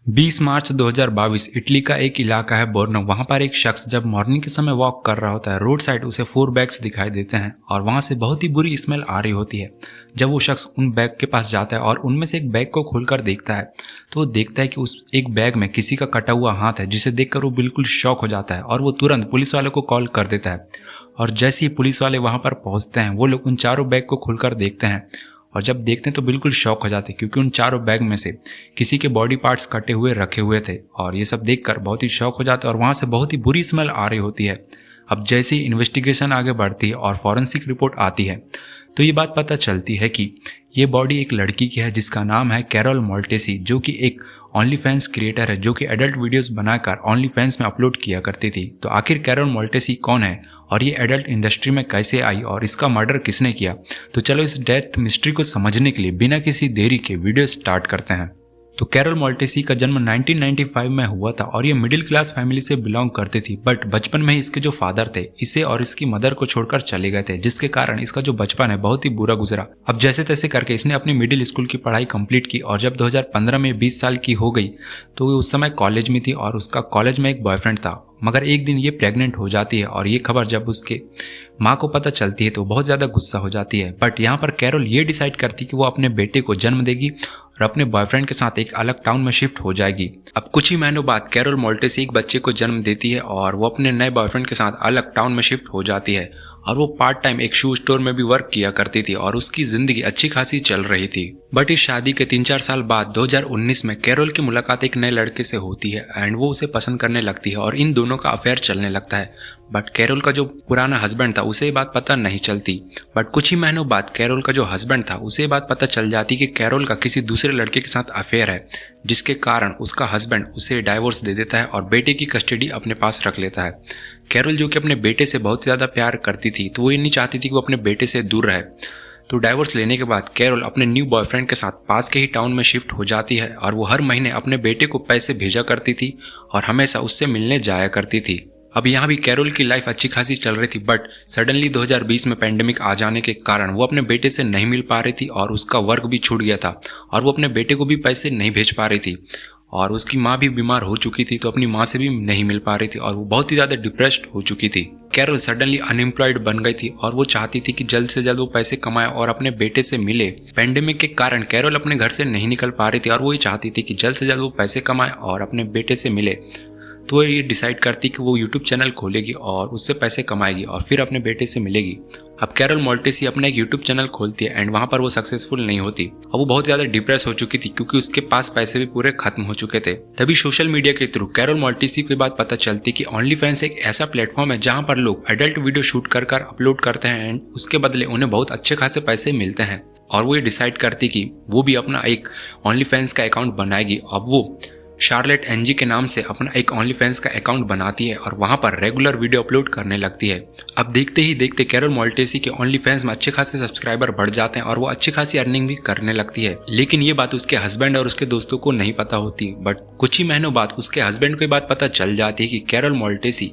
20 मार्च 2022 Italy का एक इलाका है बोर्नो। वहां पर एक शख्स जब मॉर्निंग के समय वॉक कर रहा होता है, रोड साइड उसे 4 बैग्स दिखाई देते हैं और वहां से बहुत ही बुरी स्मेल आ रही होती है। जब वो शख्स उन बैग के पास जाता है और उनमें से एक बैग को खोलकर देखता है तो वो देखता है कि उस एक बैग में किसी का कटा हुआ हाथ है, जिसे देखकर वो बिल्कुल शॉक हो जाता है और वो तुरंत पुलिस वालों को कॉल कर देता है। और जैसे ही पुलिस वाले वहां पर पहुंचते हैं, वो लोग उन चारों बैग को खोलकर देखते हैं और जब देखते हैं तो बिल्कुल शॉक हो जाते हैं, क्योंकि उन चारों बैग में से किसी के बॉडी पार्ट्स कटे हुए रखे हुए थे और ये सब देखकर बहुत ही शॉक हो जाते हैं और वहाँ से बहुत ही बुरी स्मेल आ रही होती है। अब जैसे ही इन्वेस्टिगेशन आगे बढ़ती है और फॉरेंसिक रिपोर्ट आती है तो ये बात पता चलती है कि ये बॉडी एक लड़की की है जिसका नाम है कैरोल मोल्टेसी, जो कि एक ओनली फैंस क्रिएटर है, जो कि एडल्ट वीडियोस बनाकर ओनली फैंस में अपलोड किया करती थी। तो आखिर कैरोल मोल्टेसी कौन है और ये एडल्ट इंडस्ट्री में कैसे आई और इसका मर्डर किसने किया? तो चलो इस डेथ मिस्ट्री को समझने के लिए बिना किसी देरी के वीडियो स्टार्ट करते हैं। तो कैरोल मोल्टेसी का जन्म 1995 में हुआ था और ये मिडिल क्लास फैमिली से बिलोंग करती थी, बट बचपन में ही इसके जो फादर थे इसे और इसकी मदर को छोड़कर चले गए थे, जिसके कारण इसका जो बचपन है बहुत ही बुरा गुजरा। अब जैसे तैसे करके इसने अपनी मिडिल स्कूल की पढ़ाई कंप्लीट की और जब 2015 में 20 साल की हो गई तो वो उस समय कॉलेज में थी और उसका कॉलेज में एक बॉयफ्रेंड था। मगर एक दिन ये प्रेग्नेंट हो जाती है और ये खबर जब उसके माँ को पता चलती है तो बहुत ज़्यादा गुस्सा हो जाती है। बट यहाँ पर कैरोल ये डिसाइड करती है कि वो अपने बेटे को जन्म देगी और अपने बॉयफ्रेंड के साथ एक अलग टाउन में शिफ्ट हो जाएगी। अब कुछ ही महीनों बाद कैरोल मोल्टेसी एक बच्चे को जन्म देती है और वो अपने नए बॉयफ्रेंड के साथ अलग टाउन में शिफ्ट हो जाती है और वो पार्ट टाइम एक शू स्टोर में भी वर्क किया करती थी और उसकी जिंदगी अच्छी खासी चल रही थी। बट इस शादी के 3-4 साल बाद 2019 में कैरोल की मुलाकात एक नए लड़के से होती है एंड वो उसे पसंद करने लगती है और इन दोनों का अफेयर चलने लगता है। बट कैरोल का जो पुराना हस्बैंड था उसे ये बात पता नहीं चलती। बट कुछ ही महीनों बाद कैरोल का जो हस्बैंड था उसे ये बात पता चल जाती कि कैरोल का किसी दूसरे लड़के के साथ अफेयर है, जिसके कारण उसका हस्बैंड उसे डाइवोर्स दे देता है और बेटे की कस्टडी अपने पास रख लेता है। कैरोल जो कि अपने बेटे से बहुत ज़्यादा प्यार करती थी तो वो ये नहीं चाहती थी कि वो अपने बेटे से दूर रहे। तो डाइवोर्स लेने के बाद कैरोल अपने न्यू बॉयफ्रेंड के साथ पास के ही टाउन में शिफ्ट हो जाती है और वो हर महीने अपने बेटे को पैसे भेजा करती थी और हमेशा उससे मिलने जाया करती थी। अब यहाँ भी कैरोल की लाइफ अच्छी खासी चल रही थी, बट सडनली 2020 में पेंडेमिक आ जाने के कारण वो अपने बेटे से नहीं मिल पा रही थी और उसका वर्क भी छूट गया था और वो अपने बेटे को भी पैसे नहीं भेज पा रही थी और उसकी माँ भी बीमार हो चुकी थी तो अपनी माँ से भी नहीं मिल पा रही थी और वो बहुत ही ज़्यादा डिप्रेस्ड हो चुकी थी। कैरोल सडनली अनएम्प्लॉयड बन गई थी और वो चाहती थी कि जल्द से जल्द वो पैसे कमाए और अपने बेटे से मिले। पेंडेमिक के कारण कैरोल अपने घर से नहीं निकल पा रही थी और वो ये चाहती थी कि जल्द से जल्द वो पैसे कमाए और अपने बेटे से मिले। तो ये डिसाइड करती कि वो यूट्यूब चैनल खोलेगी और उससे पैसे कमाएगी और फिर अपने बेटे से मिलेगी। अब कैरोल मोल्टेसी अपना एक यूट्यूब चैनल खोलती है एंड वहाँ पर वो सक्सेसफुल नहीं होती और वो बहुत ज़्यादा डिप्रेस हो चुकी थी क्योंकि उसके पास पैसे भी पूरे खत्म हो चुके थे। तभी सोशल मीडिया के थ्रू कैरोल मोल्टेसी को बात पता चलती कि ओनली फैंस एक ऐसा प्लेटफॉर्म है जहाँ पर लोग एडल्ट वीडियो शूट कर अपलोड करते हैं एंड उसके बदले उन्हें बहुत अच्छे खासे पैसे मिलते हैं। और वो ये डिसाइड करती कि वो भी अपना एक ओनली फैंस का अकाउंट बनाएगी। अब वो शार्लेट एनजी के नाम से अपना एक ओनली फैंस का अकाउंट बनाती है और वहां पर रेगुलर वीडियो अपलोड करने लगती है। अब देखते ही देखते कैरोल मोल्टेसी के ओनली फैंस में अच्छे खासे सब्सक्राइबर बढ़ जाते हैं और वो अच्छी खासी अर्निंग भी करने लगती है। लेकिन ये बात उसके हस्बैंड और उसके दोस्तों को नहीं पता होती। बट कुछ ही महीनों बाद उसके हस्बैंड को ये बात पता चल जाती है कि कैरोल मोल्टेसी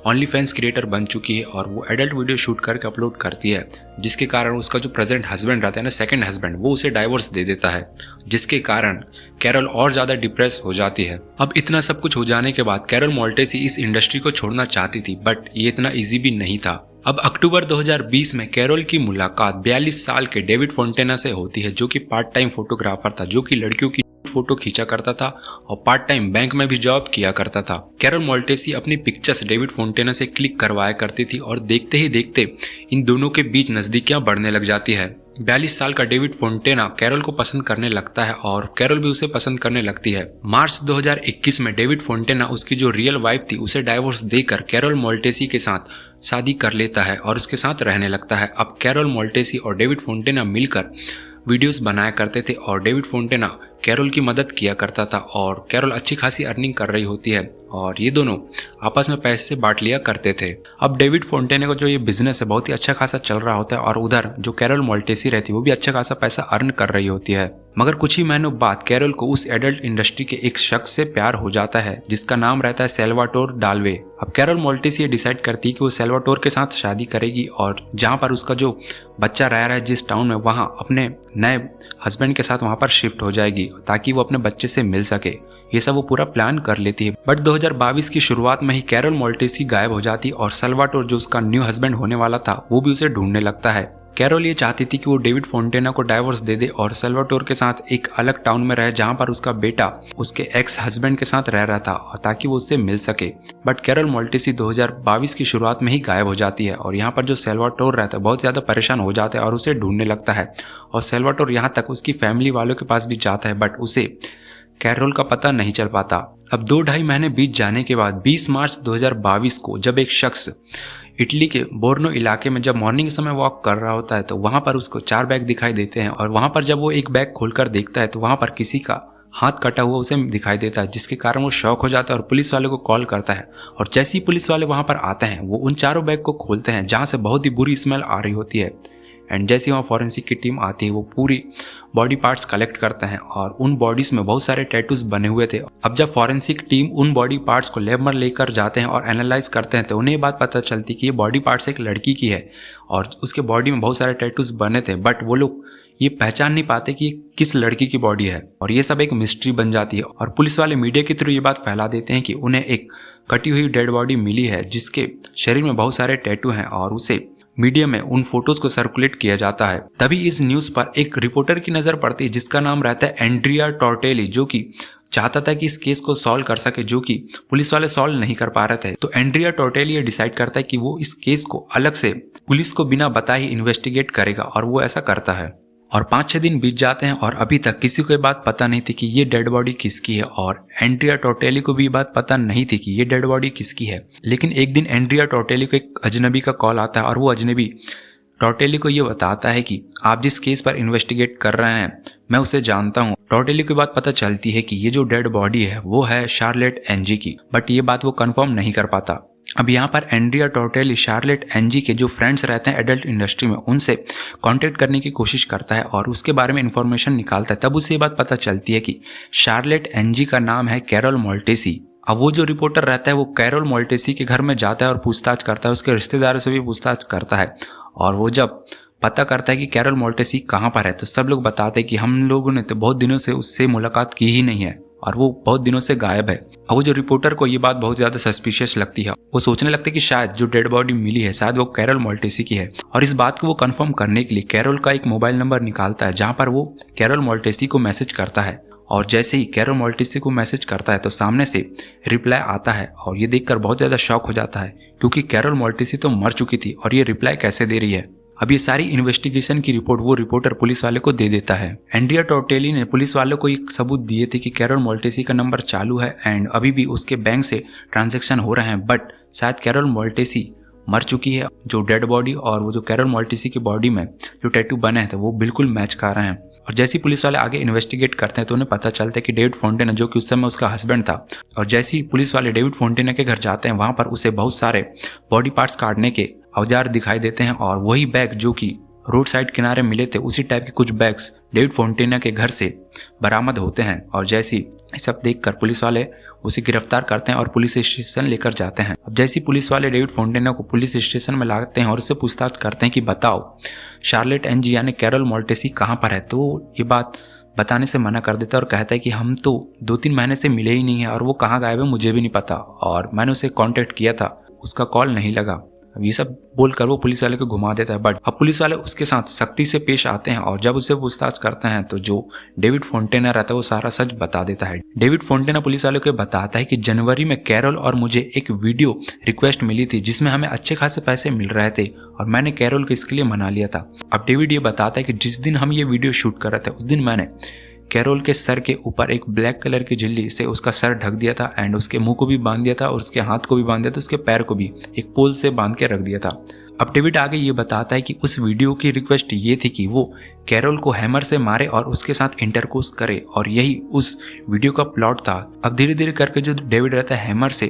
ओनली फैंस क्रिएटर बन चुकी है और वो एडल्ट वीडियो शूट करके अपलोड करती है, जिसके कारण उसका जो प्रेजेंट हस्बैंड रहता है ना, सेकंड हस्बैंड, वो उसे डाइवोर्स दे देता है, जिसके कारण कैरोल और ज्यादा डिप्रेस हो जाती है। अब इतना सब कुछ हो जाने के बाद कैरोल मोल्टेसी इस इंडस्ट्री को छोड़ना चाहती थी, बट ये इतना इजी भी नहीं था। अब अक्टूबर 2020 में कैरोल की मुलाकात 42 साल के डेविड फोंटेना से होती है, जो कि पार्ट टाइम फोटोग्राफर था, जो कि लड़कियों की फोटो खींचा करता था और पार्ट टाइम बैंक में भी जॉब किया करता था। कैरोल मोल्टेसी अपनी पिक्चर्स डेविड फोंटेना से क्लिक करवाया करती थी और देखते ही देखते इन दोनों के बीच नजदीकियां बढ़ने लग जाती है। 42 साल का डेविड फोंटेना कैरोल को पसंद करने लगता है और कैरोल भी उसे पसंद करने लगती है। मार्च 2021 में डेविड फोंटेना उसकी जो रियल वाइफ थी उसे डाइवोर्स देकर कैरोल मोल्टेसी के साथ शादी कर लेता है और उसके साथ रहने लगता है। अब कैरोल मोल्टेसी और डेविड फोंटेना मिलकर वीडियोस बनाया करते थे और डेविड फोंटेना कैरोल की मदद किया करता था और कैरोल अच्छी खासी अर्निंग कर रही होती है और ये दोनों आपस में पैसे बांट लिया करते थे। अब डेविड फोंटेने को जो ये बिजनेस है बहुत ही अच्छा खासा चल रहा होता है और उधर जो कैरोल मोल्टेसी रहती है वो भी अच्छा खासा पैसा अर्न कर रही होती है। मगर कुछ ही महीनों बाद कैरोल को उस एडल्ट इंडस्ट्री के एक शख्स से प्यार हो जाता है जिसका नाम रहता है सेल्वाटोर डाल्वे। अब कैरोल मोल्टिस ये डिसाइड करती है कि वो सेल्वाटोर के साथ शादी करेगी और जहाँ पर उसका जो बच्चा रह रहा है जिस टाउन में, वहाँ अपने नए हस्बैंड के साथ वहाँ पर शिफ्ट हो जाएगी ताकि वो अपने बच्चे से मिल सके। ये सब वो पूरा प्लान कर लेती है। बट 2022 की शुरुआत में ही कैरोल मोल्टिस गायब हो जाती और सेल्वाटोर जो उसका न्यू हस्बैंड होने वाला था वो भी उसे ढूंढने लगता है। कैरोल ये चाहती थी कि वो डेविड फोंटेना को डाइवोर्स दे दे और सेल्वाटोर के साथ एक अलग टाउन में रहे जहां पर उसका बेटा उसके एक्स हस्बैंड के साथ रह रहा था ताकि वो उससे मिल सके। बट कैरोल मोल्टिस 2022 की शुरुआत में ही गायब हो जाती है और यहाँ पर जो सेल्वाटोर रहता है बहुत ज़्यादा परेशान हो जाता है और उसे ढूंढने लगता है। और सेल्वाटोर यहाँ तक उसकी फैमिली वालों के पास भी जाता है बट उसे कैरोल का पता नहीं चल पाता। अब 2-2.5 महीने बीत जाने के बाद 20 मार्च 2022 को जब एक शख्स इटली के बोर्नो इलाके में जब मॉर्निंग के समय वॉक कर रहा होता है तो वहाँ पर उसको 4 बैग दिखाई देते हैं और वहाँ पर जब वो एक बैग खोलकर देखता है तो वहाँ पर किसी का हाथ कटा हुआ उसे दिखाई देता है, जिसके कारण वो शॉक हो जाता है और पुलिस वाले को कॉल करता है। और जैसे ही पुलिस वाले वहाँ पर आते हैं वो उन चारों बैग को खोलते हैं जहाँ से बहुत ही बुरी स्मेल आ रही होती है। एंड जैसे वहाँ फॉरेंसिक की टीम आती है वो पूरी बॉडी पार्ट्स कलेक्ट करते हैं और उन बॉडीज में बहुत सारे टैटूज बने हुए थे। अब जब फॉरेंसिक टीम उन बॉडी पार्ट्स को लैब में लेकर जाते हैं और एनालाइज करते हैं तो उन्हें ये बात पता चलती कि ये बॉडी पार्ट्स एक लड़की की है और उसके बॉडी में बहुत सारे टैटूज बने थे। बट वो लोग ये पहचान नहीं पाते कि किस लड़की की बॉडी है और ये सब एक मिस्ट्री बन जाती है। और पुलिस वाले मीडिया के थ्रू ये बात फैला देते हैं कि उन्हें एक कटी हुई डेड बॉडी मिली है जिसके शरीर में बहुत सारे टैटू हैं और उसे मीडिया में उन फोटोज को सर्कुलेट किया जाता है। तभी इस न्यूज पर एक रिपोर्टर की नजर पड़ती है जिसका नाम रहता है एंड्रिया टोर्टेली, जो कि चाहता था कि इस केस को सॉल्व कर सके जो कि पुलिस वाले सॉल्व नहीं कर पा रहे थे। तो एंड्रिया टोर्टेली ये डिसाइड करता है कि वो इस केस को अलग से पुलिस को बिना बताए ही इन्वेस्टिगेट करेगा और वो ऐसा करता है। और 5-6 दिन बीत जाते हैं और अभी तक किसी को ये बात पता नहीं थी कि ये डेड बॉडी किसकी है और एंड्रिया टोर्टेली को भी ये बात पता नहीं थी कि ये डेड बॉडी किसकी है। लेकिन एक दिन एंड्रिया टोर्टेली को एक अजनबी का कॉल आता है और वो अजनबी टोर्टेली को ये बताता है कि आप जिस केस पर इन्वेस्टिगेट कर रहे हैं मैं उसे जानता हूँ। टोर्टेली को बात पता चलती है कि ये जो डेड बॉडी है वो है शार्लेट एनजी की, बट ये बात वो कंफर्म नहीं कर पाता। अब यहाँ पर एंड्रिया टोर्टेली शार्लेट एनजी के जो फ्रेंड्स रहते हैं एडल्ट इंडस्ट्री में उनसे कांटेक्ट करने की कोशिश करता है और उसके बारे में इंफॉर्मेशन निकालता है। तब उसे ये बात पता चलती है कि शार्लेट एनजी का नाम है कैरोल मोल्टेसी। अब वो जो रिपोर्टर रहता है वो कैरोल मोल्टेसी के घर में जाता है और पूछताछ करता है, उसके रिश्तेदारों से भी पूछताछ करता है। और वो जब पता करता है कि कैरोल मोल्टेसी कहाँ पर है तो सब लोग बताते हैं कि हम लोगों ने तो बहुत दिनों से उससे मुलाकात की ही नहीं है और वो बहुत दिनों से गायब है। अब वो जो रिपोर्टर को ये बात बहुत ज्यादा सस्पिशियस लगती है, वो सोचने लगता है कि शायद जो डेड बॉडी मिली है शायद वो कैरोल मोल्टेसी की है। और इस बात को वो कंफर्म करने के लिए कैरोल का एक मोबाइल नंबर निकालता है जहां पर वो कैरोल मोल्टेसी को मैसेज करता है। और जैसे ही कैरोल मोल्टेसी को मैसेज करता है तो सामने से रिप्लाई आता है और ये देखकर बहुत ज्यादा शॉक हो जाता है क्योंकि कैरोल मोल्टेसी तो मर चुकी थी और ये रिप्लाई कैसे दे रही है। अब ये सारी इन्वेस्टिगेशन की रिपोर्ट वो रिपोर्टर पुलिस वाले को दे देता है। एंड्रिया टोर्टेली ने पुलिस वालों को एक सबूत दिए थे कि कैरोल मोल्टेसी का नंबर चालू है एंड अभी भी उसके बैंक से ट्रांजैक्शन हो रहे हैं, बट शायद कैरोल मोल्टेसी मर चुकी है। जो डेड बॉडी और वो जो कैरोल मोल्टेसी की बॉडी में जो टैटू बने हैं वो बिल्कुल मैच कर रहे हैं। और जैसे ही पुलिस वाले आगे इन्वेस्टिगेट करते हैं तो उन्हें पता चलता है कि डेविड फोंटेना जो कि उस समय उसका हस्बैंड था, और जैसे ही पुलिस वाले डेविड फोंटेना के घर जाते हैं वहां पर उसे बहुत सारे बॉडी पार्ट्स काटने के औजार दिखाई देते हैं और वही बैग जो कि रोड साइड किनारे मिले थे उसी टाइप के कुछ बैग्स डेविड फोंटेना के घर से बरामद होते हैं। और जैसी सब देखकर पुलिस वाले उसे गिरफ्तार करते हैं और पुलिस स्टेशन लेकर जाते हैं। अब जैसी पुलिस वाले डेविड फोंटेना को पुलिस स्टेशन में लाते हैं और उससे पूछताछ करते हैं कि बताओ शार्लेट एनजी यानी कैरोल मोल्टेसी कहाँ पर है, तो ये बात बताने से मना कर देता है और कहता है कि हम तो 2-3 महीने से मिले ही नहीं है और वो कहाँ गायब है मुझे भी नहीं पता और मैंने उसे कांटेक्ट किया था उसका कॉल नहीं लगा। अब ये सब बोलकर वो पुलिस वाले को घुमा देता है। बट अब पुलिस वाले उसके साथ सख्ती से पेश आते हैं और जब उससे पूछताछ करते हैं तो जो डेविड फोंटेना रहता है वो सारा सच बता देता है। डेविड फोंटेना पुलिस वालों को बताता है कि जनवरी में कैरोल और मुझे एक वीडियो रिक्वेस्ट मिली थी जिसमें हमें अच्छे खासे पैसे मिल रहे थे और मैंने कैरोल को इसके लिए मना लिया था। अब डेविड ये बताता है कि जिस दिन हम ये वीडियो शूट कर रहे थे उस दिन मैंने कैरोल के सर के ऊपर एक ब्लैक कलर की झिल्ली से उसका सर ढक दिया था एंड उसके मुंह को भी बांध दिया था और उसके हाथ को भी बांध दिया था, उसके पैर को भी एक पोल से बांध के रख दिया था। अब डेविड आगे ये बताता है कि उस वीडियो की रिक्वेस्ट ये थी कि वो कैरोल को हैमर से मारे और उसके साथ इंटरकोर्स करे और यही उस वीडियो का प्लॉट था। अब धीरे धीरे करके जो डेविड रहता है हैमर से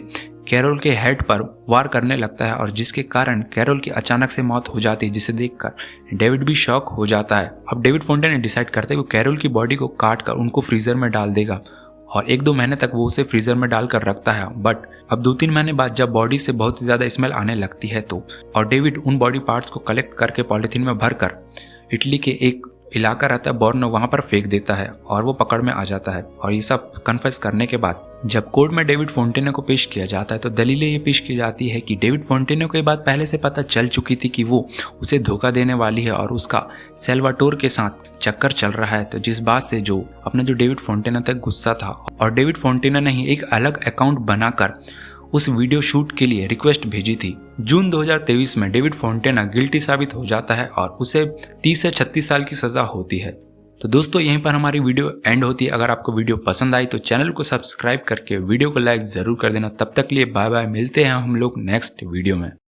कैरोल के हेड पर वार करने लगता है और जिसके कारण कैरोल की अचानक से मौत हो जाती है, जिसे देखकर डेविड भी शॉक हो जाता है। अब डेविड फोंटेना डिसाइड करते हैं कि कैरोल की बॉडी को काट कर उनको फ्रीजर में डाल देगा और 1-2 महीने तक वो उसे फ्रीजर में डालकर रखता है। बट अब 2-3 महीने बाद जब बॉडी से बहुत ज़्यादा स्मेल आने लगती है तो और डेविड उन बॉडी पार्ट्स को कलेक्ट करके पॉलीथीन में भरकर इटली के एक इलाका रहता है बोर्नो, वहां पर फेंक देता है और वो पकड़ में आ जाता है। और ये सब कन्फेस करने के बाद जब कोर्ट में डेविड फोंटेना को पेश किया जाता है तो दलीलें ये पेश की जाती है कि डेविड फोंटेना को ये बात पहले से पता चल चुकी थी कि वो उसे धोखा देने वाली है और उसका सेल्वाटोर के साथ चक्कर चल रहा है। तो जिस बात से जो डेविड फोंटेना तक गुस्सा था और डेविड फोंटेना ने ही एक अलग अकाउंट बनाकर उस वीडियो शूट के लिए रिक्वेस्ट भेजी थी। जून 2023 में डेविड फोंटेना गिल्टी साबित हो जाता है और उसे 30 से 36 साल की सजा होती है। तो दोस्तों यहीं पर हमारी वीडियो एंड होती है। अगर आपको वीडियो पसंद आई तो चैनल को सब्सक्राइब करके वीडियो को लाइक जरूर कर देना। तब तक लिए बाय बाय, मिलते हैं हम लोग नेक्स्ट वीडियो में।